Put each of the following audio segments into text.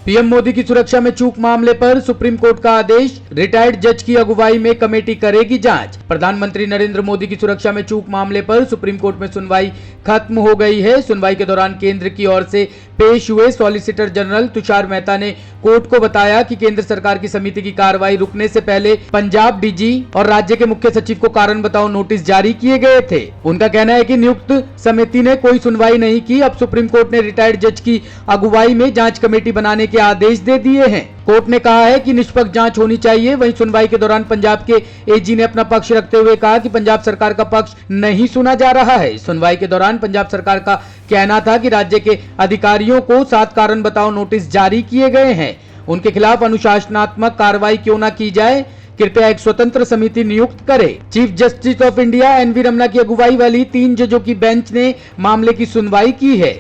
PM Modi की सुरक्षा में चूक मामले पर सुप्रीम कोर्ट का आदेश, रिटायर्ड जज की अगुवाई में कमेटी करेगी जांच। प्रधानमंत्री नरेंद्र मोदी की सुरक्षा में चूक मामले पर सुप्रीम कोर्ट में सुनवाई खत्म हो गई है। सुनवाई के दौरान केंद्र की ओर से पेश हुए सॉलिसिटर जनरल तुषार मेहता ने कोर्ट को बताया कि केंद्र सरकार की समिति की कार्रवाई रुकने से पहले पंजाब डीजी और राज्य के मुख्य सचिव को कारण बताओ नोटिस जारी किए गए थे। उनका कहना है कि नियुक्त समिति ने कोई सुनवाई नहीं की। अब सुप्रीम कोर्ट ने रिटायर्ड जज की अगुवाई में जांच कमेटी बनाने के आदेश दे दिए हैं। कोर्ट ने कहा है कि निष्पक्ष जांच होनी चाहिए। वहीं सुनवाई के दौरान पंजाब के एजी ने अपना पक्ष रखते हुए कहा कि पंजाब सरकार का पक्ष नहीं सुना जा रहा है। सुनवाई के दौरान पंजाब सरकार का कहना था कि राज्य के अधिकारियों को 7 कारण बताओ नोटिस जारी किए गए हैं, उनके खिलाफ अनुशासनात्मक कार्रवाई क्यों न की जाए, कृपया एक स्वतंत्र समिति नियुक्त करे। Chief justice of India NV Ramana की अगुवाई वाली 3 जजों की बेंच ने मामले की सुनवाई की है।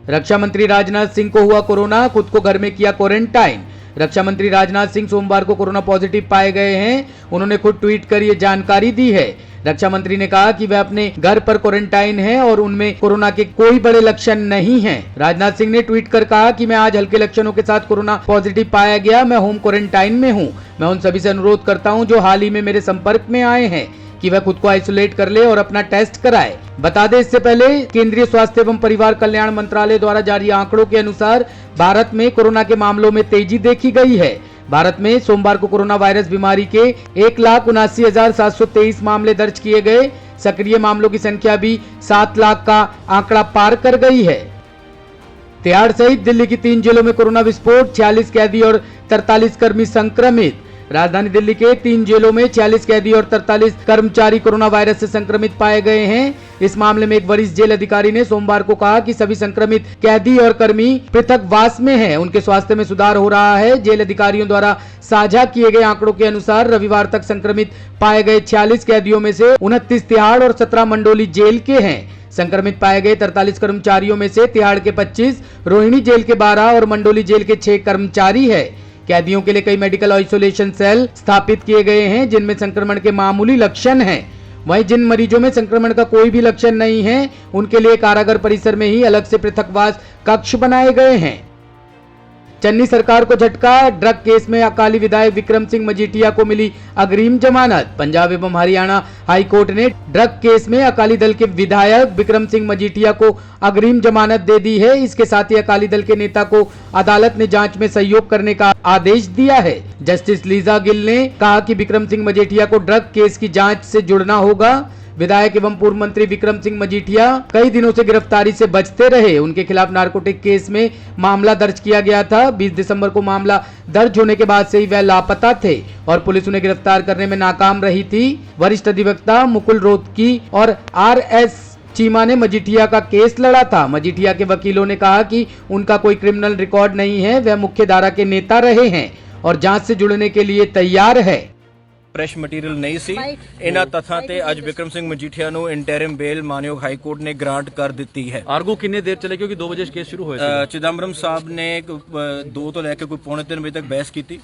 रक्षा मंत्री राजनाथ सिंह को हुआ कोरोना, खुद को घर में किया क्वारंटाइन। रक्षा मंत्री राजनाथ सिंह सोमवार को कोरोना पॉजिटिव पाए गए हैं। उन्होंने खुद ट्वीट कर ये जानकारी दी है। रक्षा मंत्री ने कहा कि वह अपने घर पर क्वारंटाइन हैं और उनमें कोरोना के कोई बड़े लक्षण नहीं हैं। राजनाथ सिंह ने ट्वीट कर कहा कि मैं आज हल्के लक्षणों के साथ कोरोना पॉजिटिव पाया गया, मैं होम क्वारंटाइन में हूं। मैं उन सभी से अनुरोध करता हूं जो हाल ही में मेरे संपर्क में आए हैं कि वह खुद को आइसोलेट कर ले और अपना टेस्ट कराए। बता दें, इससे पहले केंद्रीय स्वास्थ्य एवं परिवार कल्याण मंत्रालय द्वारा जारी आंकड़ों के अनुसार भारत में कोरोना के मामलों में तेजी देखी गई है। भारत में सोमवार को कोरोना वायरस बीमारी के 1,79,723 मामले दर्ज किए गए। सक्रिय मामलों की संख्या भी 7 लाख का आंकड़ा पार कर गई है। तिहाड़ सहित दिल्ली की 3 जेलों में कोरोना विस्फोट, 46 कैदी और 43 कर्मी संक्रमित। राजधानी दिल्ली के 3 जेलों में 46 कैदी और 43 कर्मचारी कोरोना वायरस से संक्रमित पाए गए हैं। इस मामले में एक वरिष्ठ जेल अधिकारी ने सोमवार को कहा कि सभी संक्रमित कैदी और कर्मी पृथकवास में हैं, उनके स्वास्थ्य में सुधार हो रहा है। जेल अधिकारियों द्वारा साझा किए गए आंकड़ों के अनुसार रविवार तक संक्रमित पाए गए 46 कैदियों में से 29 तिहाड़ और 17 मंडोली जेल के हैं। संक्रमित पाए गए 43 कर्मचारियों में से तिहाड़ के 25, रोहिणी जेल के 12 और मंडोली जेल के 6 कर्मचारी है। कैदियों के लिए कई मेडिकल आइसोलेशन सेल स्थापित किए गए हैं जिनमें संक्रमण के मामूली लक्षण हैं। वहीं जिन मरीजों में संक्रमण का कोई भी लक्षण नहीं है, उनके लिए कारागार परिसर में ही अलग से पृथकवास कक्ष बनाए गए हैं। चन्नी सरकार को झटका, ड्रग केस में अकाली विधायक विक्रम सिंह मजीठिया को मिली अग्रिम जमानत। पंजाब एवं हरियाणा हाई कोर्ट ने ड्रग केस में अकाली दल के विधायक विक्रम सिंह मजीठिया को अग्रिम जमानत दे दी है। इसके साथ ही अकाली दल के नेता को अदालत ने जांच में सहयोग करने का आदेश दिया है। जस्टिस लीजा गिल ने कहा कि विक्रम सिंह मजीठिया को ड्रग केस की जांच से जुड़ना होगा। विधायक एवं पूर्व मंत्री विक्रम सिंह मजीठिया कई दिनों से गिरफ्तारी से बचते रहे। उनके खिलाफ नारकोटिक केस में मामला दर्ज किया गया था। 20 दिसंबर को मामला दर्ज होने के बाद से ही वह लापता थे और पुलिस उन्हें गिरफ्तार करने में नाकाम रही थी। वरिष्ठ अधिवक्ता मुकुल रोहतगी और RS चीमा ने मजीठिया का केस लड़ा था। मजीठिया के वकीलों ने कहा कि उनका कोई क्रिमिनल रिकॉर्ड नहीं है, वह मुख्य धारा के नेता रहे हैं और जांच से जुड़ने के लिए तैयार है। ਪ੍ਰੈਸ਼ ਮਟੀਰੀਅਲ ਨਹੀਂ ਸੀ। ਇਹਨਾਂ ਤੱਥਾਂ ਤੇ ਅੱਜ ਵਿਕਰਮ ਸਿੰਘ ਮਜੀਠੀਆ ਨੂੰ ਇੰਟਰਿਮ ਬੇਲ ਮਾਨਯੋਗ ਹਾਈ ਕੋਰਟ ਨੇ ਗ੍ਰਾਂਟ ਕਰ ਦਿੱਤੀ ਹੈ। ਆਰਗੂ ਕਿੰਨੇ ਦੇਰ ਚਲੇ ਕਿਉਂਕਿ 2 ਵਜੇ ਕੇਸ ਸ਼ੁਰੂ ਹੋਇਆ ਸੀ। चिदम्बरम साहब ने 2 ਤੋਂ ਲੈ ਕੇ ਕੋਈ ਪੌਣੇ 3 ਵਜੇ ਤੱਕ ਬਹਿਸ ਕੀਤੀ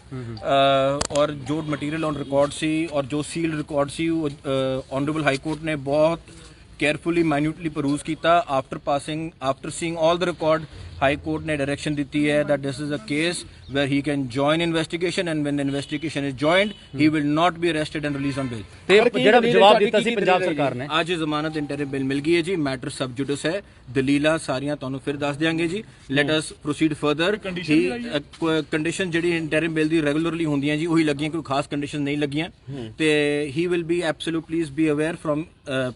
ਔਰ ਜੋ ਮਟੀਰੀਅਲ ਔਨ ਰਿਕਾਰਡ ਸੀ ਔਰ ਜੋ ਸੀਲਡ ਰਿਕਾਰਡ ਸੀ ऑनरेबल हाई कोर्ट ने बहुत केयरफुली माइन्यूटली परੂਜ਼ ਕੀਤਾ। After seeing all the record high court ने डायरेक्शन दी है that this is a case where he can join investigation and when the investigation is joined he will not be arrested and released on bail। ਤੇ ਜਿਹੜਾ ਜਵਾਬ ਦਿੱਤਾ ਸੀ ਪੰਜਾਬ ਸਰਕਾਰ ਨੇ, ਅੱਜ ਜ਼ਮਾਨਤ ਇੰਟਰਿਮ ਬੇਲ ਮਿਲ ਗਈ ਹੈ ਜੀ। ਮੈਟਰ ਸਬ ਜੁਡਿਸ ਹੈ, ਦਲੀਲਾਂ ਸਾਰੀਆਂ ਤੁਹਾਨੂੰ ਫਿਰ ਦੱਸ ਦਿਆਂਗੇ ਜੀ। Let us proceed further. Condition ਜਿਹੜੀ ਇੰਟਰਿਮ ਬੇਲ ਦੀ ਰੈਗੂਲਰਲੀ ਹੁੰਦੀਆਂ ਜੀ ਉਹੀ ਲੱਗੀਆਂ, ਕੋਈ ਖਾਸ ਕੰਡੀਸ਼ਨ ਨਹੀਂ ਲੱਗੀਆਂ ਤੇ he will be absolute please be aware from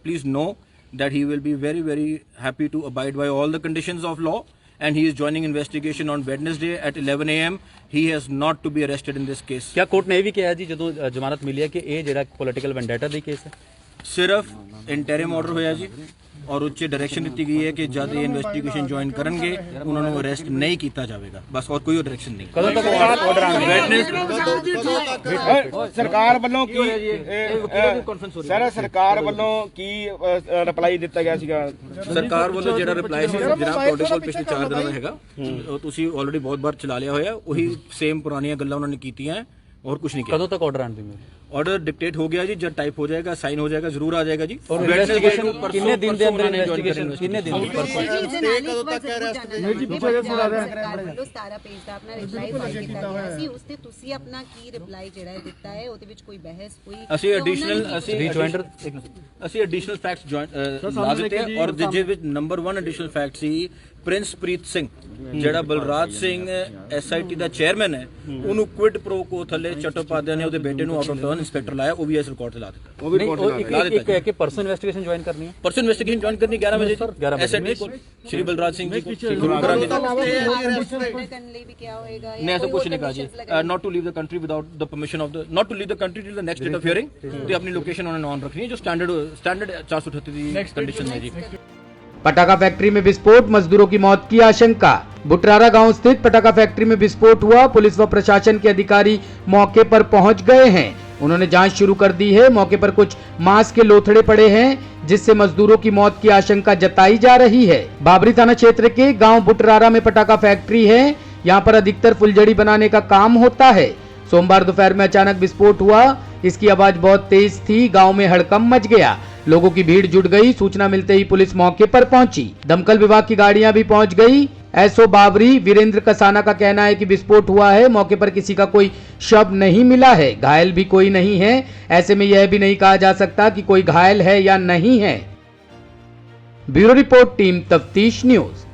please know that he will be very very happy to abide by all the conditions of law and he is joining investigation on Wednesday at 11 AM। he has not to be arrested in this case। क्या court ने ਇਹ ਵੀ ਕਿਹਾ ਜੀ ਜਦੋਂ ਜ਼ਮਾਨਤ ਮਿਲੀ ਹੈ ਕਿ ਇਹ ਜਿਹੜਾ ਪੋਲੀਟੀਕਲ ਵੈਂਡੇਟਾ ਦਾ ਕੇਸ ਹੈ? सिर्फ इंटरिम ऑर्डर होया जी और उच्च डायरेक्शन दी गई है कि जब ये इन्वेस्टिगेशन ज्वाइन करेंगे उन्होंने अरेस्ट नहीं किया जाएगा, बस और कोई डायरेक्शन नहीं। कदों तक ऑर्डर सरकार वालों की सर सरकार वालों की रिप्लाई दिता गया सीगा। सरकार वालों जेड़ा रिप्लाई सी जनाब ਤੁਹਾਡੇ ਕੋਲ ਪਿਛਲੇ 4 ਦਿਨਾਂ ਦਾ ਹੈਗਾ, ਉਹ ਤੁਸੀਂ ਆਲਰੇਡੀ ਬਹੁਤ ਵਾਰ ਚਲਾ ਲਿਆ ਹੋਇਆ। ਉਹੀ ਸੇਮ ਪੁਰਾਣੀਆਂ ਗੱਲਾਂ ਉਹਨਾਂ ਨੇ ਕੀਤੀਆਂ और कुछ नहीं किया। कदों तक ऑर्डर आने देंगे? ऑर्डर डिक्टेट हो गया जी, जब टाइप हो जाएगा, साइन हो जाएगा, जरूर आ जाएगा जी। और इन्वेस्टिगेशन कितने दिन ਦੇ ਅੰਦਰ ਇਨਵੈਸਟੀਗੇਸ਼ਨ ਕਿੰਨੇ ਦਿਨ ਦੀ ਕਦੋਂ ਤੱਕ ਅਰੈਸਟ ਸਾਰਾ ਪੇਜ ਦਾ ਆਪਣਾ ਰਿਪਲਾਈ ਫਾਈਲ ਕੀਤਾ ਗਿਆ ਸੀ, ਉਸ ਤੇ ਤੁਸੀਂ ਆਪਣਾ ਕੀ ਰਿਪਲਾਈ ਜਿਹੜਾ ਹੈ ਦਿੱਤਾ ਹੈ, ਉਹਦੇ ਵਿੱਚ ਕੋਈ ਬਹਿਸ ਕੋਈ ਅਸੀਂ ਐਡੀਸ਼ਨਲ ਫੈਕਟਸ ਲਾ ਦਿੱਤੇ ਆ, ਔਰ ਜਿਹਦੇ ਵਿੱਚ ਨੰਬਰ 1 ਐਡੀਸ਼ਨਲ ਫੈਕਟ ਸੀ ਪ੍ਰਿੰਸਪ੍ਰੀਤ ਸਿੰਘ, ਜਿਹੜਾ ਬਲਰਾਜ ਸਿੰਘ ਐਸਆਈਟੀ ਦਾ ਚੇਅਰਮੈਨ ਹੈ, ਉਹਨੂੰ ਕੁਇਡ ਪ੍ਰੋ ਕੋ ਥੱਲੇ ਚਟੋਪਾਧਿਆ ਨੇ ਉਹਦੇ ਬੇਟੇ ਨੂੰ ਆਊਟ ਆਫ ਟਰਨ ਇੰਸਪੈਕਟਰ ਲਾਇਆ, ਉਹ ਵੀ ਇਸ ਰਿਕਾਰਡ ਤੇ ਲਾ ਦਿੱਤਾ। ਇੱਕ ਹੈ ਕਿ ਪਰਸਨ ਇਨਵੈਸਟੀਗੇਸ਼ਨ ਜੁਆਇਨ ਕਰਨੀ ਹੈ, ਪਰਸਨ ਇਨਵੈਸਟੀਗੇਸ਼ਨ ਜੁਆਇਨ ਕਰਨੀ 11 ਵਜੇ ਐਸਆਈਟੀ ਕੋਲ ਸ਼੍ਰੀ ਬਲਰਾਜ ਸਿੰਘ ਜੀ ਕੋਲ ਸ਼ੁਰੂ ਕਰਾਂਗੇ। ਕਰਨ ਲਈ ਵੀ ਕਿਹਾ ਹੋਏਗਾ ਨਹੀਂ ऐसा कुछ नहीं कहा जी, not to leave the country without the permission of the, not to leave the country till the next date of hearing, ਤੇ ਆਪਣੀ ਲੋਕੇਸ਼ਨ ਉਹਨਾਂ ਨੇ ऑन रखनी है जो स्टैंडर्ड 438 ਦੀ कंडीशन है जी। पटाखा फैक्ट्री में विस्फोट, मजदूरों की मौत की आशंका। बुटरारा गांव स्थित पटाखा फैक्ट्री में विस्फोट हुआ, पुलिस व प्रशासन के अधिकारी मौके पर पहुंच गए हैं। उन्होंने जांच शुरू कर दी है। मौके पर कुछ मांस के लोथड़े पड़े हैं, जिससे मजदूरों की मौत की आशंका जताई जा रही है। बाबरी थाना क्षेत्र के गांव बुटरारा में पटाखा फैक्ट्री है। यहाँ पर अधिकतर फुलझड़ी बनाने का काम होता है। सोमवार दोपहर में अचानक विस्फोट हुआ। इसकी आवाज बहुत तेज थी, गांव में हड़कंप मच गया, लोगों की भीड़ जुट गई। सूचना मिलते ही पुलिस मौके पर पहुंची, दमकल विभाग की गाड़ियां भी पहुंच गई। एसओ बाबरी वीरेंद्र कसाना का कहना है कि विस्फोट हुआ है, मौके पर किसी का कोई शव नहीं मिला है, घायल भी कोई नहीं है। ऐसे में यह भी नहीं कहा जा सकता कि कोई घायल है या नहीं है। ब्यूरो रिपोर्ट, टीम तफ्तीश न्यूज।